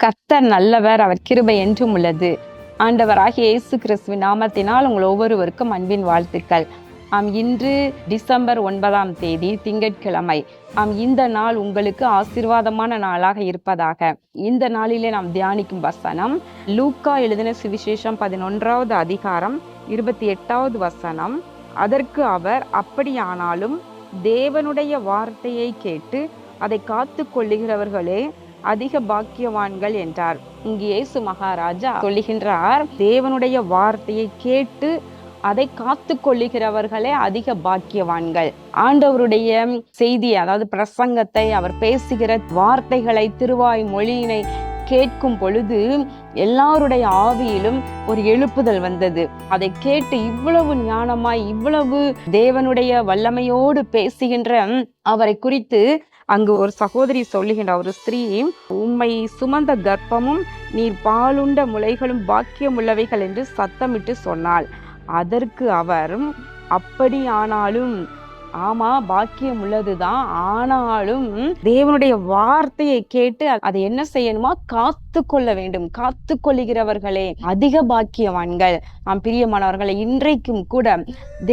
கர்த்தர் நல்லவர், அவர் கிருபை என்றும் உள்ளது. ஆண்டவராகிய இயேசு கிறிஸ்துவின் நாமத்தினால் உங்கள் ஒவ்வொருவருக்கும் அன்பின் வாழ்த்துக்கள். இன்று டிசம்பர் 9ஆம் தேதி திங்கட்கிழமை. இந்த நாள் உங்களுக்கு ஆசீர்வாதமான நாளாக இருப்பதாக. இந்த நாளிலே நாம் தியானிக்கும் வசனம் லூக்கா எழுதின சுவிசேஷம் 11வது அதிகாரம் 28வது வசனம். அதற்கு அவர், அப்படியானாலும் தேவனுடைய வார்த்தையை கேட்டு அதை காத்து கொள்ளுகிறவர்களே அதிக பாக்கியவான்கள் என்றார். இங்கு இயேசு மகாராஜா சொல்லுகின்றார், தேவனுடைய வார்த்தையை கேட்டு அதை காத்து கொள்ளுகிறவர்களே அதிக பாக்கியவான்கள். ஆண்டவருடைய செய்தியை, அதாவது பிரசங்கத்தை, அவர் பேசுகிற வார்த்தைகளை, திருவாய் மொழியினை கேட்கும் பொழுது எல்லாருடைய ஆவியிலும் ஒரு எழுப்புதல் வந்தது. அதை கேட்டு இவ்வளவு ஞானமாய், இவ்வளவு தேவனுடைய வல்லமையோடு பேசுகின்ற அவரை குறித்து அங்கு ஒரு சகோதரி சொல்லுகின்ற, ஒரு ஸ்திரீ, உம்மை சுமந்த கர்ப்பமும் நீர் பாலுண்ட முலைகளும் பாக்கியம் உள்ளவைகள் என்று சத்தமிட்டு சொன்னாள். அதற்கு அவர், அப்படியானாலும், ஆமா பாக்கியம் உள்ளதுதான், ஆனாலும் தேவனுடைய வார்த்தையை கேட்டு அதை என்ன செய்யணுமா, காத்து கொள்ள வேண்டும். காத்து கொள்ளுகிறவர்களே அதிக பாக்கியவான்கள். பிரியமானவர்களை, இன்றைக்கும் கூட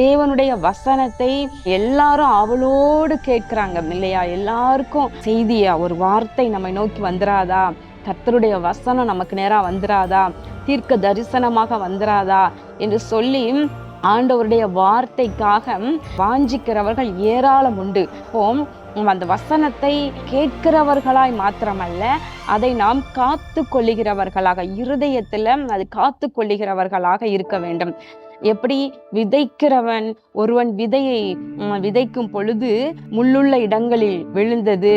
தேவனுடைய வசனத்தை எல்லாரும் அவளோடு கேட்கிறாங்க இல்லையா? எல்லாருக்கும் செய்தியா, ஒரு வார்த்தை நம்மை நோக்கி வந்துராதா? கர்த்தருடைய வசனம் நமக்கு நேரா வந்துராதா? தீர்க்க தரிசனமாக வந்துராதா என்று சொல்லி ஆண்டவருடைய வார்த்தைக்காக வாஞ்சிக்கிறவர்கள் ஏராளம் உண்டு. அந்த வசனத்தை கேட்கிறவர்களாய் மாத்திரமல்ல, அதை நாம் காத்து கொள்ளுகிறவர்களாக, இருதயத்துல அது காத்து கொள்ளுகிறவர்களாக இருக்க வேண்டும். எப்படி விதைக்கிறவன் ஒருவன் விதையை விதைக்கும் பொழுது முள்ளுள்ள இடங்களில் விழுந்தது,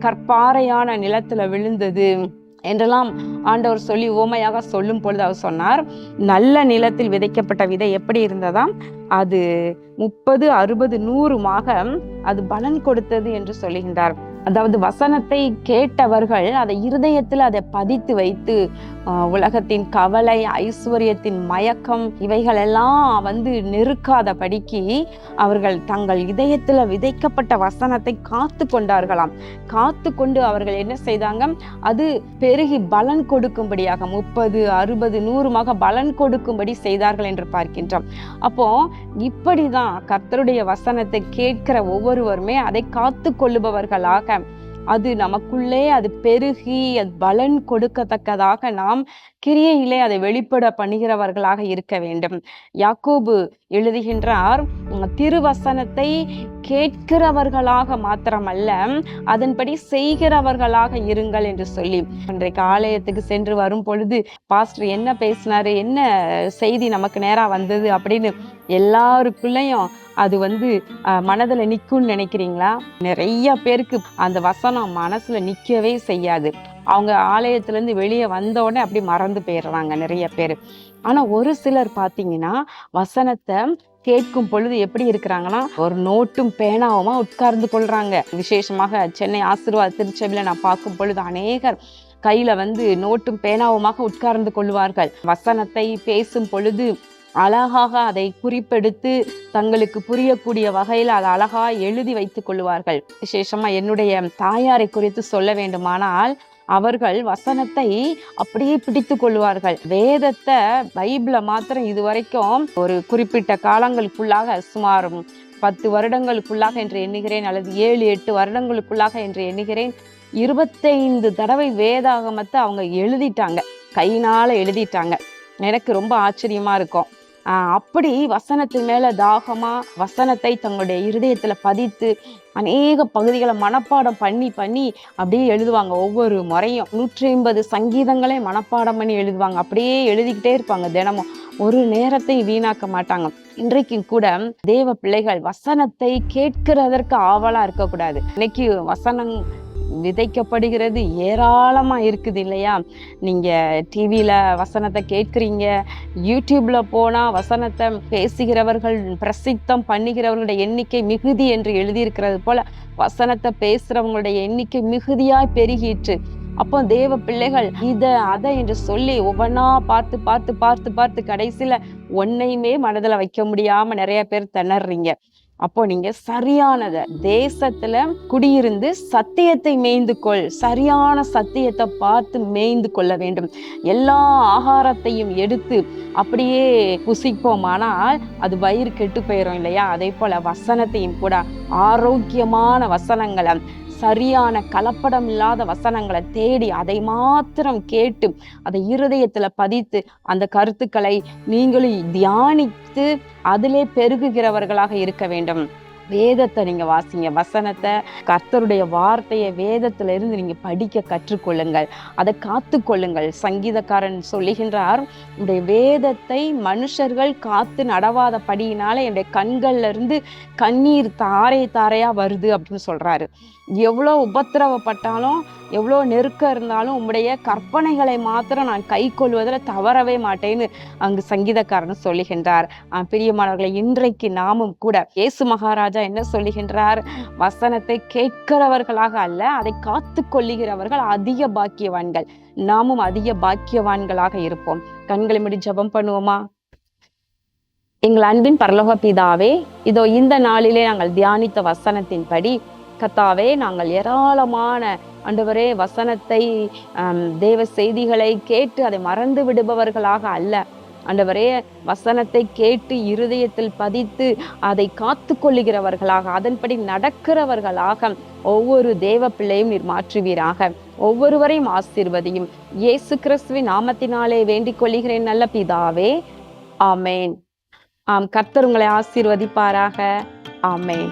கற்பாறையான நிலத்துல விழுந்தது என்றெல்லாம் ஆண்டவர் சொல்லி உவமையாக சொல்லும் பொழுது அவர் சொன்னார், நல்ல நிலத்தில் விதைக்கப்பட்ட விதை எப்படி இருந்ததாம், அது 30, 60, 100 அது பலன் கொடுத்தது என்று சொல்லுகின்றார். அதாவது வசனத்தை கேட்டவர்கள் அதை இருதயத்தில் அதை பதித்து வைத்து உலகத்தின் கவலை, ஐஸ்வர்யத்தின் மயக்கம் இவைகளெல்லாம் நெருக்காதபடிக்கு அவர்கள் தங்கள் இதயத்தில் விதைக்கப்பட்ட வசனத்தை காத்து கொண்டார்களாம். காத்து கொண்டு அவர்கள் என்ன செய்தாங்க, அது பெருகி பலன் கொடுக்கும்படியாக 30, 60, 100 பலன் கொடுக்கும்படி செய்தார்கள் என்று பார்க்கின்றோம். அப்போ இப்படிதான் கர்த்தருடைய வசனத்தை கேட்கிற ஒவ்வொருவருமே அதை காத்து கொள்ளுபவர்களாக, அது நமக்குள்ளே அது பெருகி அது பலன் கொடுக்கத்தக்கதாக நாம் கிரியையிலே அதை வெளிப்பட பண்ணுகிறவர்களாக இருக்க வேண்டும். யாக்கோபு எழுதுகின்றார், திருவசனத்தை கேட்கிறவர்களாக மாத்திரமல்ல, அதன்படி செய்கிறவர்களாக இருங்கள் என்று சொல்லி. இன்றைக்கு ஆலயத்துக்கு சென்று வரும் பொழுது பாஸ்டர் என்ன பேசினாரு, என்ன செய்தி நமக்கு நேரா வந்தது அப்படின்னு எல்லாருக்குள்ளேயும் அது மனதுல நிக்கும்னு நினைக்கிறீங்களா? நிறைய பேருக்கு அந்த வசனம் மனசுல நிக்கவே செய்யாது. அவங்க ஆலயத்துல இருந்து வெளியே வந்த உடனே அப்படி மறந்து போயிடுறாங்க நிறைய பேர். ஆனா ஒரு சிலர் பாத்தீங்கன்னா வசனத்தை கேட்கும் பொழுது எப்படி இருக்கிறாங்கன்னா, ஒரு நோட்டும் பேனாவுமா உட்கார்ந்து கொள்றாங்க. விசேஷமாக சென்னை ஆசீர்வாத திருச்சபையில நான் பார்க்கும் பொழுது அநேகர் கையில நோட்டும் பேனாவுமாக உட்கார்ந்து கொள்வார்கள். வசனத்தை பேசும் பொழுது அழகாக அதை குறிப்பெடுத்து தங்களுக்கு புரியக்கூடிய வகையில் அதை அழகா எழுதி வைத்துக் கொள்வார்கள். விசேஷமா என்னுடைய தாயாரை குறித்து சொல்ல வேண்டுமானால், அவர்கள் வசனத்தை அப்படியே பிடித்து கொள்வார்கள். வேதத்தை, பைபிளை மாத்திரம் இதுவரைக்கும் ஒரு குறிப்பிட்ட காலங்களுக்குள்ளாக, சுமார் 10 வருடங்களுக்குள்ளாக என்று எண்ணுகிறேன், அல்லது 7, 8 வருடங்களுக்குள்ளாக என்று எண்ணுகிறேன், 25 தடவை வேதாகமத்தை அவங்க எழுதிட்டாங்க, கையினால எழுதிட்டாங்க. எனக்கு ரொம்ப ஆச்சரியமா இருக்கும். அப்படி வசனத்தின் மேல தாகமா வசனத்தை தங்களுடைய இருதயத்துல பதித்து அநேக பகுதிகளை மனப்பாடம் பண்ணி அப்படியே எழுதுவாங்க. ஒவ்வொரு முறையும் 150 சங்கீதங்களே மனப்பாடம் பண்ணி எழுதுவாங்க. அப்படியே எழுதிக்கிட்டே இருப்பாங்க தினமும். ஒரு நேரத்தை வீணாக்க மாட்டாங்க. இன்றைக்கும் கூட தேவ பிள்ளைகள் வசனத்தை கேட்கிறதற்கு ஆவலா இருக்கக்கூடாது. இன்னைக்கு வசனம் விதைக்கப்படுகிறது ஏராளமா இருக்குது இல்லையா? நீங்க டிவியில வசனத்தை கேட்கிறீங்க, யூடியூப்ல போனா வசனத்தை பேசுகிறவர்கள், பிரசித்தம் பண்ணுகிறவர்களுடைய எண்ணிக்கை மிகுதி என்று எழுதியிருக்கிறது போல வசனத்தை பேசுறவங்களுடைய எண்ணிக்கை மிகுதியாய் பெருகிற்று. அப்போ தேவ பிள்ளைகள் இதை அதை என்று சொல்லி ஒவ்வொன்னா பார்த்து பார்த்து பார்த்து பார்த்து கடைசியில ஒன்னையுமே மனதில் வைக்க முடியாம நிறைய பேர் திணறீங்க. அப்போ நீங்க சரியானத தேசத்துல குடியிருந்து சத்தியத்தை மேய்ந்து கொள். சரியான சத்தியத்தை பார்த்து மேய்ந்து கொள்ள வேண்டும். எல்லா ஆகாரத்தையும் எடுத்து அப்படியே புசிப்போமானால் அது வயிறு கெட்டு போயிடும் இல்லையா? அதே போல வசனத்தையும் கூட ஆரோக்கியமான வசனங்களை, சரியான கலப்படம் இல்லாத வசனங்களை தேடி அதை மாத்திரம் கேட்டு அதை இருதயத்துல பதித்து அந்த கருத்துக்களை நீங்களும் தியானித்து அதிலே பெருகுகிறவர்களாக இருக்க வேண்டும். வேதத்தை நீங்க வாசிங்க. வசனத்தை, கர்த்தருடைய வார்த்தையை வேதத்துல இருந்து நீங்க படிக்க கற்றுக்கொள்ளுங்கள். அதை காத்து கொள்ளுங்கள். சங்கீதக்காரன் சொல்லுகின்றார், உடைய வேதத்தை மனுஷர்கள் காத்து நடவாத படியினால என்னுடைய கண்கள்ல இருந்து கண்ணீர் தாரை தாரையா வருது அப்படின்னு சொல்றாரு. எவ்வளோ உபத்திரவப்பட்டாலும், எவ்வளோ நெருக்கம் இருந்தாலும் உம்முடைய கற்பனைகளை மாத்திரம் நான் கை கொள்வதில் தவறவே மாட்டேன்னு அங்கு சங்கீதக்காரன் சொல்லுகின்றார். பிரியமானவர்களை, இன்றைக்கு நாமும் கூட இயேசு மகாராஜா என்ன சொல்லுகின்றார்? வசனத்தை கேட்கிறவர்களாக அல்ல, அதை காத்து கொள்ளுகிறவர்கள் அதிக பாக்கியவான்கள். நாமும் அதிக பாக்கியவான்களாக இருப்போம். கண்களை மூடி ஜெபம் பண்ணுவோமா? எங்கள் அன்பின் பரலோக பிதாவே, இதோ இந்த நாளிலே நாங்கள் தியானித்த வசனத்தின்படி கர்த்தாவே, நாங்கள் ஏராளமான ஆண்டவரே வசனத்தை, தேவ செய்திகளை கேட்டு அதை மறந்து விடுபவர்களாக அல்ல ஆண்டவரே, வசனத்தை கேட்டு இருதயத்தில் பதித்து அதை காத்து கொள்ளுகிறவர்களாக, அதன்படி நடக்கிறவர்களாக ஒவ்வொரு தேவ பிள்ளையும் நீர் மாற்றுவீராக. ஒவ்வொருவரையும் ஆசீர்வதியும். இயேசு கிறிஸ்துவின் நாமத்தினாலே வேண்டிக் கொள்கிறேன் நல்ல பிதாவே, ஆமேன். கர்த்தர் உங்களை ஆசீர்வதிப்பாராக. ஆமேன்.